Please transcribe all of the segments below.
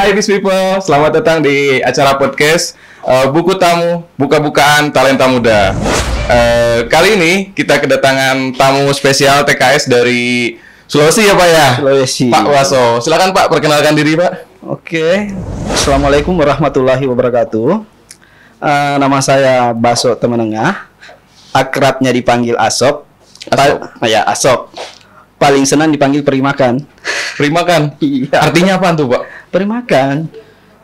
Hai Peace People, selamat datang di acara podcast Buku Tamu, Buka-bukaan Talenta Muda. Kali ini kita kedatangan tamu spesial TKS dari Sulawesi ya Pak ya? Sulawesi. Pak Waso, silakan Pak perkenalkan diri Pak. Oke, Assalamualaikum warahmatullahi wabarakatuh. Nama saya Baso Temenengah, akrabnya dipanggil Asop. Ya Asop. Paling senang dipanggil Perimakan. Perimakan? Iya. Artinya apa tuh Pak? Perimakan.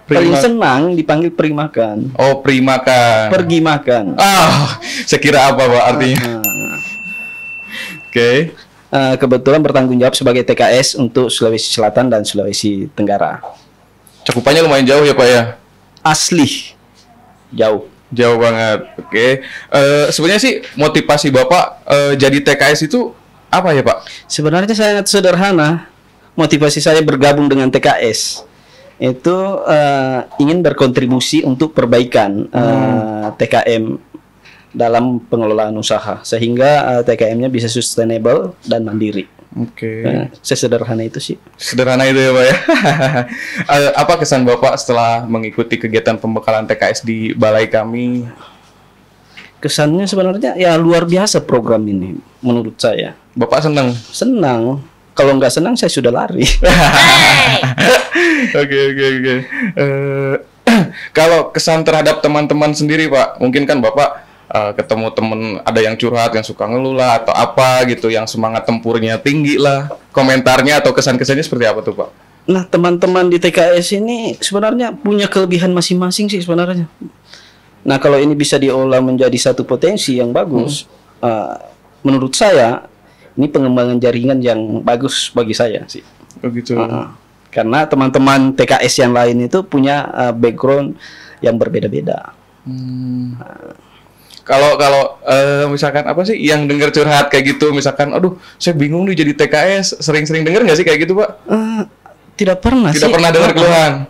Paling senang dipanggil Perimakan. Oh, Perimakan. Pergi makan. Saya kira apa Pak artinya? Oke. Kebetulan bertanggung jawab sebagai TKS untuk Sulawesi Selatan dan Sulawesi Tenggara. Cakupannya lumayan jauh ya Pak ya? Asli jauh. Jauh banget. Oke. Sebenarnya sih motivasi Bapak jadi TKS itu apa ya Pak? Sebenarnya sangat sederhana. Motivasi saya bergabung dengan TKS itu ingin berkontribusi untuk perbaikan TKM dalam pengelolaan usaha sehingga TKM-nya bisa sustainable dan mandiri. Oke. Sesederhana itu sih. Sederhana itu ya Pak ya. Apa kesan Bapak setelah mengikuti kegiatan pembekalan TKS di balai kami? Kesannya sebenarnya ya luar biasa program ini menurut saya. Bapak senang? Senang. Kalau nggak senang saya sudah lari. Oke. Kalau kesan terhadap teman-teman sendiri Pak, mungkin kan Bapak ketemu temen ada yang curhat, yang suka ngeluh lah atau apa gitu, yang semangat tempurnya tinggi lah, komentarnya atau kesan-kesannya seperti apa tuh Pak? Nah, teman-teman di TKS ini sebenarnya punya kelebihan masing-masing sih sebenarnya. Nah, kalau ini bisa diolah menjadi satu potensi yang bagus, menurut saya ini pengembangan jaringan yang bagus bagi saya sih. Oh gitu. Karena teman-teman TKS yang lain itu punya background yang berbeda-beda. Kalau misalkan apa sih yang dengar curhat kayak gitu, misalkan, aduh, saya bingung nih jadi TKS, sering-sering dengar nggak sih kayak gitu Pak? Tidak pernah sih. Tidak pernah dengar keluhan.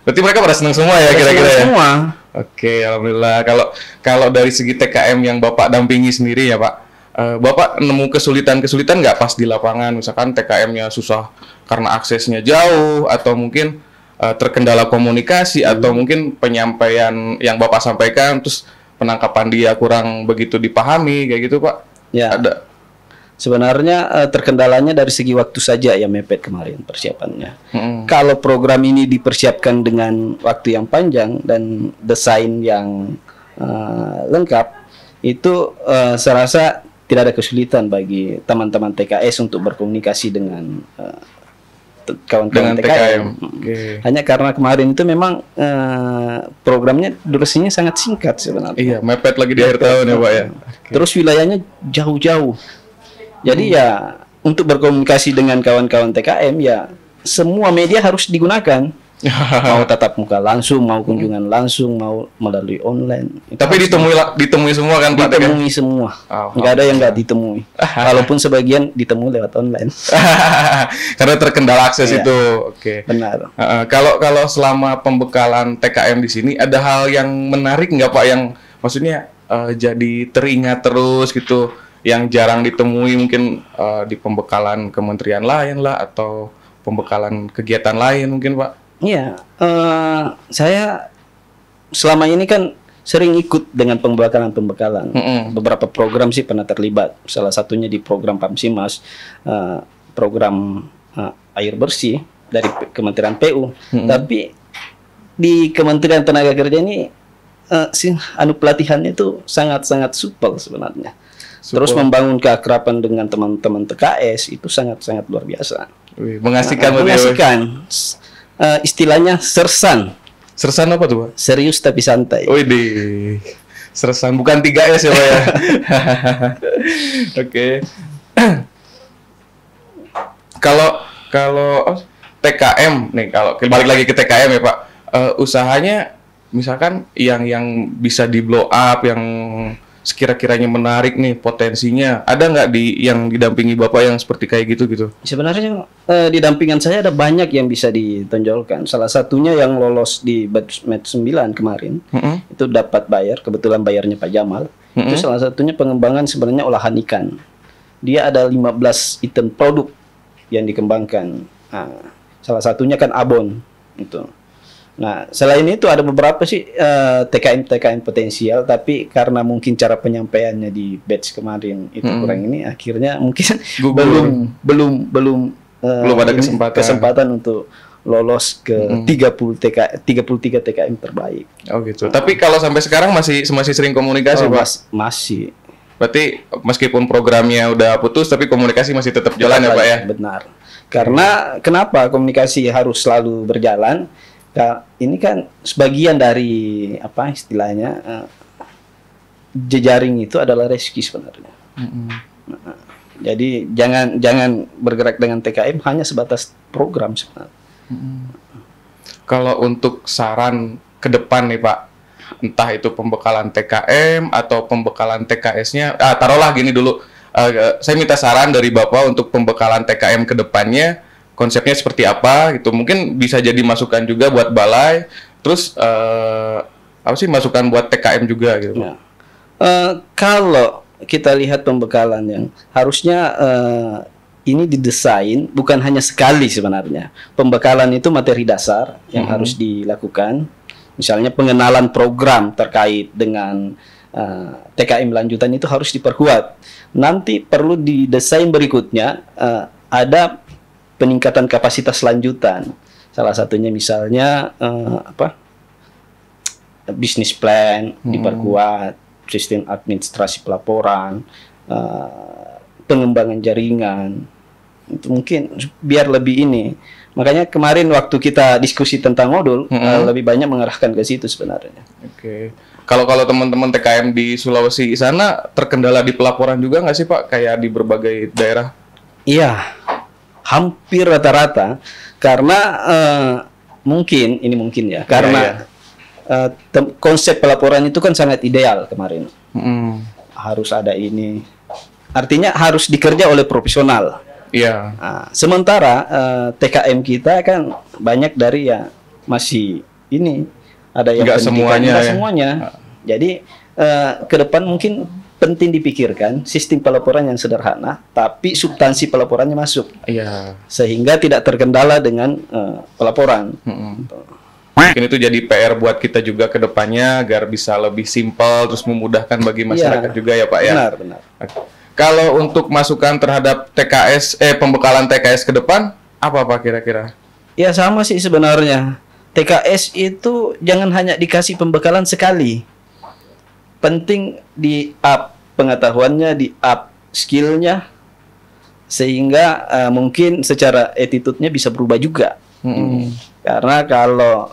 Berarti mereka pada senang semua ya kira-kira ya? Semua. Oke, alhamdulillah. Kalau dari segi TKM yang Bapak dampingi sendiri ya Pak, Bapak nemu kesulitan nggak pas di lapangan? Misalkan TKM-nya susah karena aksesnya jauh, atau mungkin terkendala komunikasi, atau mungkin penyampaian yang Bapak sampaikan terus penangkapan dia kurang begitu dipahami, kayak gitu Pak? Ya. Ada. Sebenarnya terkendalanya dari segi waktu saja ya mepet kemarin persiapannya. Kalau program ini dipersiapkan dengan waktu yang panjang dan desain yang lengkap, itu saya rasa tidak ada kesulitan bagi teman-teman TKS untuk berkomunikasi dengan kawan-kawan TKM. Hanya karena kemarin itu memang programnya durasinya sangat singkat sebenarnya. Iya, mepet lagi di akhir tahun ya Pak ya. Terus wilayahnya jauh-jauh. Jadi ya untuk berkomunikasi dengan kawan-kawan TKM ya semua media harus digunakan. Mau tatap muka langsung, mau kunjungan langsung, mau melalui online. Tapi ditemui semua kan Pak? Ditemui semua. Nggak ada yang nggak ditemui. Walaupun sebagian ditemui lewat online. Karena terkendala akses Iya, itu. Oke. Benar. Kalau selama pembekalan TKM di sini ada hal yang menarik nggak Pak, yang maksudnya jadi teringat terus gitu, yang jarang ditemui mungkin di pembekalan kementerian lain lah atau pembekalan kegiatan lain mungkin Pak? Iya, saya selama ini kan sering ikut dengan pembekalan-pembekalan. Beberapa program sih pernah terlibat. Salah satunya di program PAMSIMAS, program air bersih dari Kementerian PU. Tapi di Kementerian Tenaga Kerja ini pelatihannya itu sangat-sangat supel sebenarnya. Terus membangun keakraban dengan teman-teman TKS itu sangat-sangat luar biasa. Mengasihkan. Mengasihkan. Istilahnya sersan. Sersan apa tuh Pak? Serius tapi santai. Widih. Sersan bukan 3S ya Pak ya. Oke. Kalau TKM nih, kalau balik lagi ke TKM ya Pak, usahanya misalkan yang bisa di blow up, yang sekira-kiranya menarik nih potensinya, ada nggak yang didampingi Bapak yang seperti kayak gitu? Sebenarnya di dampingan saya ada banyak yang bisa ditonjolkan. Salah satunya yang lolos di Batch 9 kemarin, itu dapat bayar, kebetulan bayarnya Pak Jamal. Itu salah satunya pengembangan sebenarnya olahan ikan. Dia ada 15 item produk yang dikembangkan. Salah satunya kan abon itu. Nah, selain itu ada beberapa sih TKM potensial, tapi karena mungkin cara penyampaiannya di batch kemarin itu kurang ini, akhirnya mungkin belum ada kesempatan untuk lolos ke 33 TKM terbaik. Oh gitu. Tapi kalau sampai sekarang masih sering komunikasi, Pak? Masih. Berarti meskipun programnya udah putus, tapi komunikasi masih tetap jalan ya, Pak ya? Benar. Karena kenapa komunikasi harus selalu berjalan? Ini kan sebagian dari apa istilahnya jejaring itu adalah rezeki sebenarnya. Nah, jadi jangan bergerak dengan TKM hanya sebatas program sebenarnya. Kalau untuk saran ke depan nih Pak, entah itu pembekalan TKM atau pembekalan TKS-nya, taruhlah gini dulu, saya minta saran dari Bapak untuk pembekalan TKM ke depannya. Konsepnya seperti apa gitu, mungkin bisa jadi masukan juga buat balai, terus apa sih masukan buat TKM juga gitu. Ya. Kalau kita lihat pembekalan yang harusnya ini didesain bukan hanya sekali sebenarnya. Pembekalan itu materi dasar yang harus dilakukan, misalnya pengenalan program terkait dengan TKM lanjutan itu harus diperkuat. Nanti perlu didesain berikutnya ada peningkatan kapasitas lanjutan. Salah satunya misalnya bisnis plan diperkuat, sistem administrasi pelaporan, pengembangan jaringan. Itu mungkin biar lebih ini. Makanya kemarin waktu kita diskusi tentang modul lebih banyak mengarahkan ke situ sebenarnya. Oke. Kalau teman-teman TKM di Sulawesi sana terkendala di pelaporan juga nggak sih Pak? Kayak di berbagai daerah? Iya. Hampir rata-rata karena mungkin ya karena konsep pelaporan itu kan sangat ideal kemarin. Harus ada ini, artinya harus dikerja oleh profesional. Iya. Nah, sementara TKM kita kan banyak dari ya masih ini ada yang nggak semuanya. Jadi ke depan mungkin penting dipikirkan sistem pelaporan yang sederhana, tapi substansi pelaporannya masuk. Iya. Sehingga tidak terkendala dengan pelaporan. Mungkin itu jadi PR buat kita juga ke depannya agar bisa lebih simpel terus memudahkan bagi masyarakat juga ya Pak ya. Benar. Kalau untuk masukan terhadap pembekalan TKS ke depan apa Pak kira-kira? Ya sama sih sebenarnya. TKS itu jangan hanya dikasih pembekalan sekali. Penting di up pengetahuannya, di up skillnya, sehingga mungkin secara attitude-nya bisa berubah juga. Karena kalau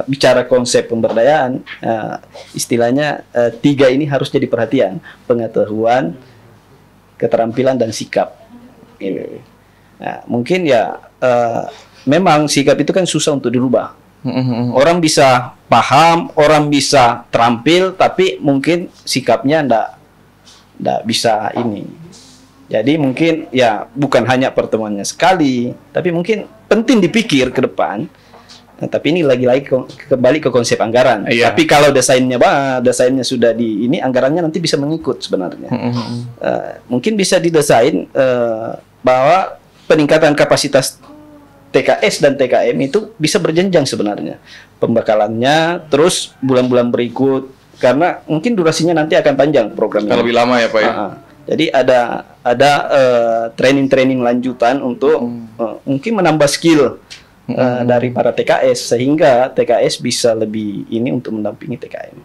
bicara konsep pemberdayaan, istilahnya 3 ini harus jadi perhatian: pengetahuan, keterampilan, dan sikap. Ini. Nah, mungkin ya memang sikap itu kan susah untuk dirubah. Orang bisa paham, orang bisa terampil, tapi mungkin sikapnya ndak bisa ini. Jadi mungkin ya bukan hanya pertemuannya sekali, tapi mungkin penting dipikir ke depan. Nah, tapi ini lagi-lagi kembali ke konsep anggaran. Tapi kalau desainnya sudah di ini, anggarannya nanti bisa mengikut sebenarnya. Mungkin bisa didesain bahwa peningkatan kapasitas TKS dan TKM itu bisa berjenjang sebenarnya pembekalannya, terus bulan-bulan berikut, karena mungkin durasinya nanti akan panjang programnya. Lebih lama ya Pak ya. Jadi ada training lanjutan untuk mungkin menambah skill dari para TKS, sehingga TKS bisa lebih ini untuk mendampingi TKM.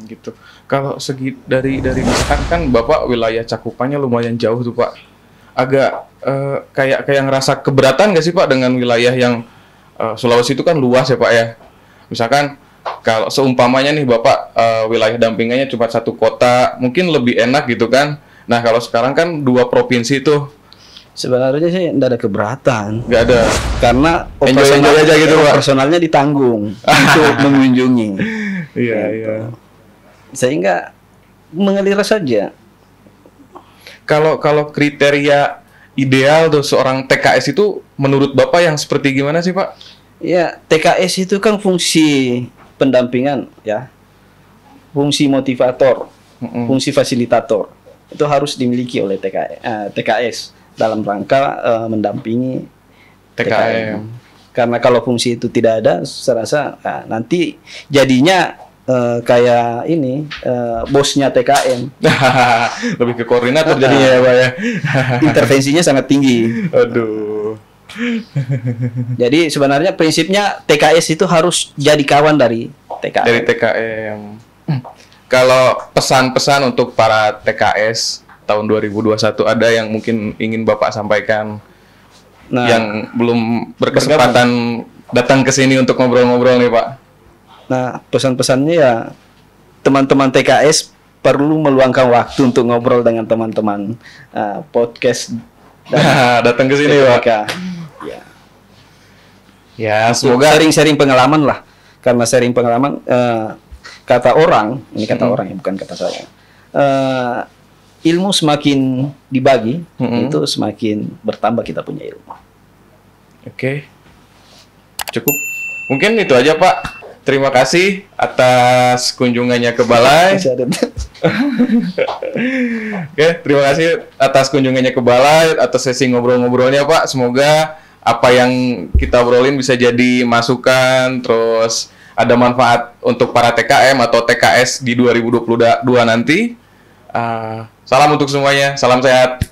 Gitu. Kalau segi dari misalkan kan Bapak wilayah cakupannya lumayan jauh tuh Pak. Agak kayak ngerasa keberatan nggak sih Pak dengan wilayah yang Sulawesi itu kan luas ya Pak ya. Misalkan kalau seumpamanya nih Bapak wilayah dampingannya cuma 1 kota, mungkin lebih enak gitu kan. Nah kalau sekarang kan 2 provinsi tuh. Sebenarnya sih nggak ada keberatan. Nggak ada. Karena enjoy aja gitu Pak. Personalnya ditanggung untuk mengunjungi. Iya. Sehingga mengalir saja. Kalau kriteria ideal tuh seorang TKS itu menurut Bapak yang seperti gimana sih Pak? Ya, TKS itu kan fungsi pendampingan ya. Fungsi motivator, fungsi fasilitator. Itu harus dimiliki oleh TKS dalam rangka mendampingi TKM. Karena kalau fungsi itu tidak ada, saya rasa nanti jadinya kayak ini bosnya TKM. Lebih ke koordinator jadinya ya Pak ya. Intervensinya sangat tinggi. Aduh. Jadi sebenarnya prinsipnya TKS itu harus jadi kawan dari TKM. Dari TKM. Kalau pesan-pesan untuk para TKS tahun 2021 ada yang mungkin ingin Bapak sampaikan, yang belum berkesempatan datang ke sini untuk ngobrol-ngobrol nih Pak? Nah, pesan-pesannya ya teman-teman TKS perlu meluangkan waktu untuk ngobrol dengan teman-teman podcast datang ke sini Pak. Ya, semoga sharing-sharing pengalaman lah. Karena sharing pengalaman, kata orang, ini kata orang ya, bukan kata saya. Ilmu semakin dibagi, itu semakin bertambah kita punya ilmu. Oke. Cukup. Mungkin itu aja Pak. Terima kasih atas kunjungannya ke Balai. Oke, terima kasih atas kunjungannya ke Balai, atas sesi ngobrol-ngobrolnya Pak. Semoga apa yang kita obrolin bisa jadi masukan, terus ada manfaat untuk para TKM atau TKS di 2022 nanti. Salam untuk semuanya, salam sehat.